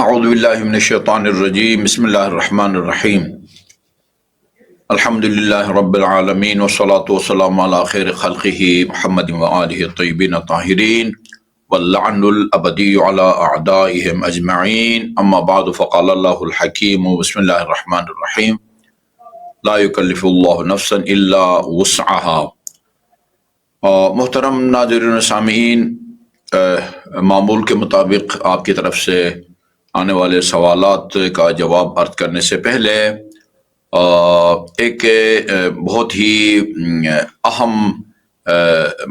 اعوذ باللہ من الشیطان الرجیم بسم اللہ الرحمن الرحیم الحمد للہ رب العالمین والصلاة والسلام علی خیر خلقہ محمد وآلہ الطیبین الطاہرین واللعن الابدی علی اعدائہم اجمعین اما بعد فقال اللہ الحکیم بسم اللہ الرحمن الرحیم لا یکلف اللہ نفسا الا وسعها۔ محترم ناظرین و سامعین، معمول کے مطابق آپ کی طرف سے آنے والے سوالات کا جواب عرض کرنے سے پہلے ایک بہت ہی اہم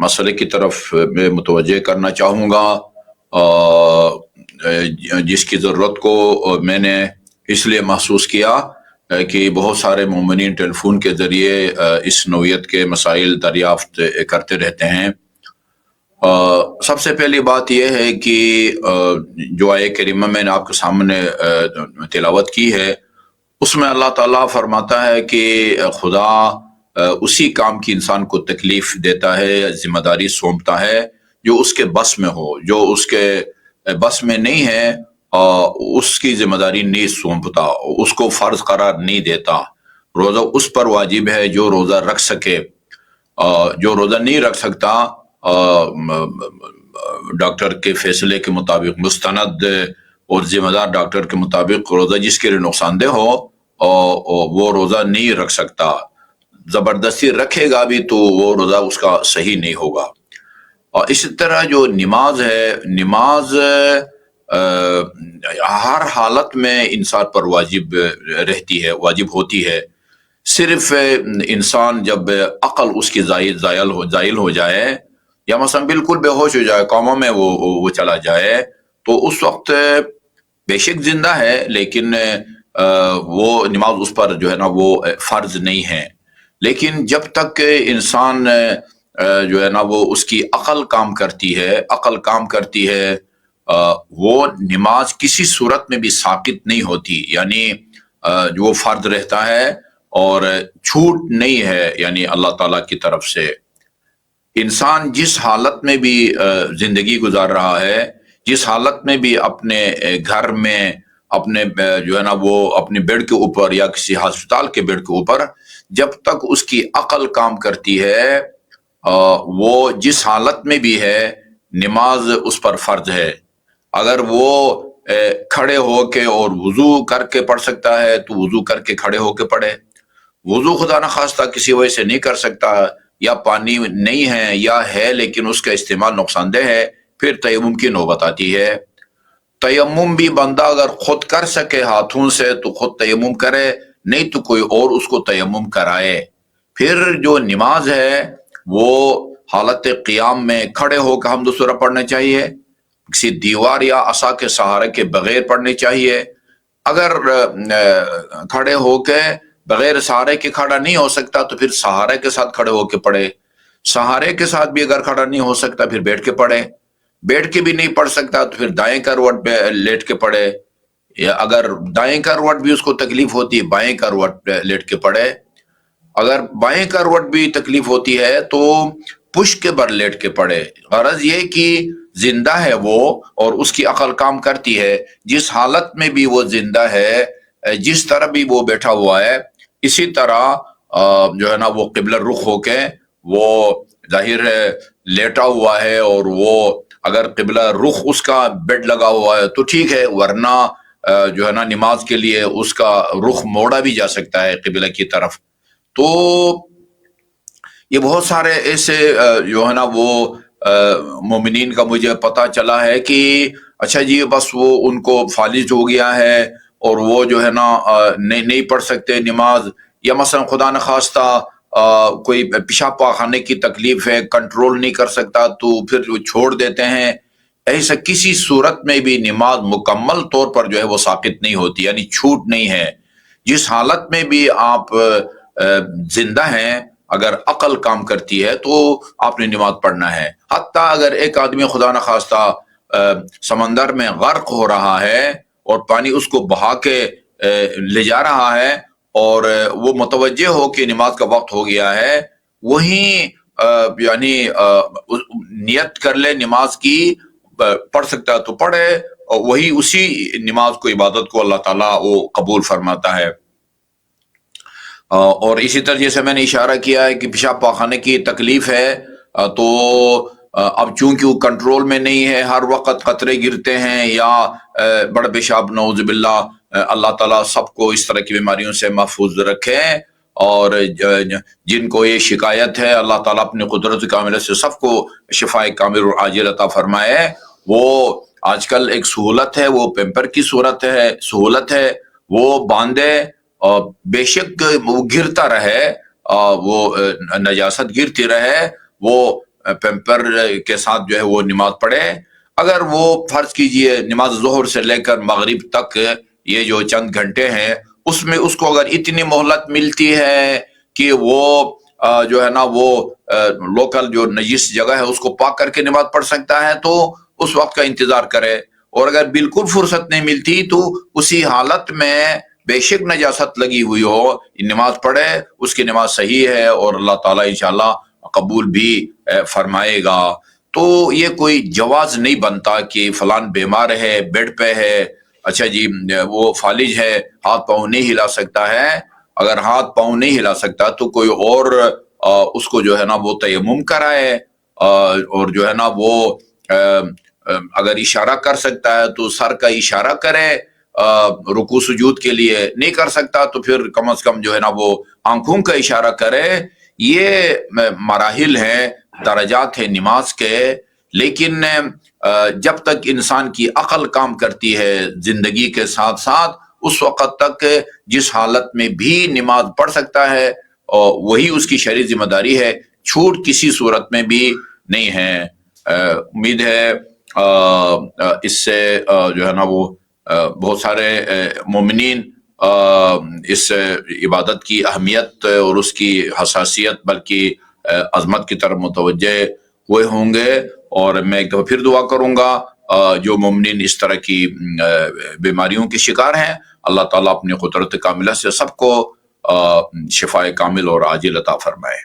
مسئلے کی طرف میں متوجہ کرنا چاہوں گا، جس کی ضرورت کو میں نے اس لیے محسوس کیا کہ بہت سارے مومنین ٹیلی فون کے ذریعے اس نوعیت کے مسائل دریافت کرتے رہتے ہیں۔ سب سے پہلی بات یہ ہے کہ جو آیہ کریمہ میں نے آپ کے سامنے تلاوت کی ہے، اس میں اللہ تعالیٰ فرماتا ہے کہ خدا اسی کام کی انسان کو تکلیف دیتا ہے، ذمہ داری سونپتا ہے جو اس کے بس میں ہو۔ جو اس کے بس میں نہیں ہے اس کی ذمہ داری نہیں سونپتا، اس کو فرض قرار نہیں دیتا۔ روزہ اس پر واجب ہے جو روزہ رکھ سکے، جو روزہ نہیں رکھ سکتا ڈاکٹر کے فیصلے کے مطابق، مستند اور ذمہ دار ڈاکٹر کے مطابق روزہ جس کے لیے نقصان دہ ہو وہ روزہ نہیں رکھ سکتا۔ زبردستی رکھے گا بھی تو وہ روزہ اس کا صحیح نہیں ہوگا۔ اور اسی طرح جو نماز ہے، نماز ہر حالت میں انسان پر واجب رہتی ہے، واجب ہوتی ہے۔ صرف انسان جب عقل اس کی زائل ہو جائے یا مثلا بالکل بے ہوش ہو جائے، قوموں میں وہ چلا جائے، تو اس وقت بے شک زندہ ہے لیکن وہ نماز اس پر جو ہے نا وہ فرض نہیں ہے۔ لیکن جب تک انسان جو ہے نا وہ اس کی عقل کام کرتی ہے وہ نماز کسی صورت میں بھی ساقط نہیں ہوتی، یعنی جو وہ فرض رہتا ہے اور چھوٹ نہیں ہے، یعنی اللہ تعالیٰ کی طرف سے۔ انسان جس حالت میں بھی زندگی گزار رہا ہے، جس حالت میں بھی اپنے گھر میں اپنے جو ہے نا وہ اپنے بیڈ کے اوپر یا کسی ہسپتال کے بیڈ کے اوپر، جب تک اس کی عقل کام کرتی ہے وہ جس حالت میں بھی ہے نماز اس پر فرض ہے۔ اگر وہ کھڑے ہو کے اور وضو کر کے پڑھ سکتا ہے تو وضو کر کے کھڑے ہو کے پڑھے۔ وضو خدا نخواستہ کسی وجہ سے نہیں کر سکتا، یا پانی نہیں ہے یا ہے لیکن اس کا استعمال نقصان دہ ہے، پھر تیمم کی نوبت آتی ہے۔ تیمم بھی بندہ اگر خود کر سکے ہاتھوں سے تو خود تیمم کرے، نہیں تو کوئی اور اس کو تیمم کرائے۔ پھر جو نماز ہے وہ حالت قیام میں کھڑے ہو کے حمد و سورہ پڑھنا چاہیے، کسی دیوار یا عصا کے سہارے کے بغیر پڑھنی چاہیے۔ اگر کھڑے ہو کے بغیر سہارے کے کھڑا نہیں ہو سکتا تو پھر سہارے کے ساتھ کھڑے ہو کے پڑھے۔ سہارے کے ساتھ بھی اگر کھڑا نہیں ہو سکتا پھر بیٹھ کے پڑھے۔ بیٹھ کے بھی نہیں پڑھ سکتا تو پھر دائیں کروٹ پہ لیٹ کے پڑھے، یا اگر دائیں کروٹ بھی اس کو تکلیف ہوتی ہے بائیں کروٹ پہ لیٹ کے پڑھے۔ اگر بائیں کروٹ بھی تکلیف ہوتی ہے تو پشت کے بر لیٹ کے پڑھے۔ غرض یہ کہ زندہ ہے وہ اور اس کی عقل کام کرتی ہے، جس حالت میں بھی وہ زندہ ہے، جس طرح بھی وہ بیٹھا ہوا ہے اسی طرح جو ہے نا وہ قبلہ رخ ہو کے وہ ظاہر ہے لیٹا ہوا ہے، اور وہ اگر قبلہ رخ اس کا بیڈ لگا ہوا ہے تو ٹھیک ہے، ورنہ جو ہے نا نماز کے لیے اس کا رخ موڑا بھی جا سکتا ہے قبلہ کی طرف۔ تو یہ بہت سارے ایسے جو ہے نا وہ مومنین کا مجھے پتہ چلا ہے کہ اچھا جی بس وہ ان کو فالج ہو گیا ہے اور وہ جو ہے نا نہیں پڑھ سکتے نماز، یا مثلا خدا نخواستہ کوئی پیشاب پاخانے کی تکلیف ہے، کنٹرول نہیں کر سکتا تو پھر وہ چھوڑ دیتے ہیں۔ ایسا کسی صورت میں بھی نماز مکمل طور پر جو ہے وہ ساقط نہیں ہوتی، یعنی چھوٹ نہیں ہے۔ جس حالت میں بھی آپ زندہ ہیں، اگر عقل کام کرتی ہے تو آپ نے نماز پڑھنا ہے۔ حتیٰ اگر ایک آدمی خدا نخواستہ سمندر میں غرق ہو رہا ہے اور پانی اس کو بہا کے لے جا رہا ہے اور وہ متوجہ ہو کہ نماز کا وقت ہو گیا ہے، وہیں یعنی نیت کر لے نماز کی، پڑھ سکتا ہے تو پڑھے وہی اسی نماز کو عبادت کو اللہ تعالیٰ وہ قبول فرماتا ہے۔ اور اسی طرح جیسے میں نے اشارہ کیا ہے کہ پیشاب پاخانے کی تکلیف ہے، تو اب چونکہ وہ کنٹرول میں نہیں ہے، ہر وقت قطرے گرتے ہیں یا بڑا پیشاب، نعوذ باللہ، اللہ تعالیٰ سب کو اس طرح کی بیماریوں سے محفوظ رکھے، اور جن کو یہ شکایت ہے اللہ تعالیٰ اپنی قدرت کاملہ سے سب کو شفائے کامل اور عاجل عطا فرمائے۔ وہ آج کل ایک سہولت ہے، وہ پیمپر کی سہولت ہے، وہ باندھے، اور بے شک وہ گرتا رہے، وہ نجاست گرتی رہے، وہ پیمپر کے ساتھ جو ہے وہ نماز پڑھے۔ اگر وہ فرض کیجئے نماز ظہر سے لے کر مغرب تک یہ جو چند گھنٹے ہیں، اس میں اس کو اگر اتنی مہلت ملتی ہے کہ وہ جو ہے نا وہ لوکل جو نجس جگہ ہے اس کو پاک کر کے نماز پڑھ سکتا ہے، تو اس وقت کا انتظار کرے۔ اور اگر بالکل فرصت نہیں ملتی تو اسی حالت میں بے شک نجاست لگی ہوئی ہو، نماز پڑھے، اس کی نماز صحیح ہے اور اللہ تعالیٰ انشاءاللہ قبول بھی فرمائے گا۔ تو یہ کوئی جواز نہیں بنتا کہ فلان بیمار ہے، بیڈ پہ ہے، اچھا جی وہ فالج ہے، ہاتھ پاؤں نہیں ہلا سکتا ہے۔ اگر ہاتھ پاؤں نہیں ہلا سکتا تو کوئی اور اس کو جو ہے نا وہ تیمم کرائے، اور جو ہے نا وہ اگر اشارہ کر سکتا ہے تو سر کا اشارہ کرے رکوع سجود کے لیے، نہیں کر سکتا تو پھر کم از کم جو ہے نا وہ آنکھوں کا اشارہ کرے۔ یہ مراحل ہیں، درجات ہیں نماز کے، لیکن جب تک انسان کی عقل کام کرتی ہے زندگی کے ساتھ ساتھ، اس وقت تک جس حالت میں بھی نماز پڑھ سکتا ہے وہی اس کی شرعی ذمہ داری ہے، چھوٹ کسی صورت میں بھی نہیں ہے۔ امید ہے اس سے جو ہے نا وہ بہت سارے مومنین اس عبادت کی اہمیت اور اس کی حساسیت بلکہ عظمت کی طرف متوجہ ہوئے ہوں گے۔ اور میں ایک دفعہ پھر دعا کروں گا جو مومنین اس طرح کی بیماریوں کے شکار ہیں، اللہ تعالیٰ اپنی قدرت کاملہ سے سب کو شفائے کامل اور عاجل عطا فرمائے۔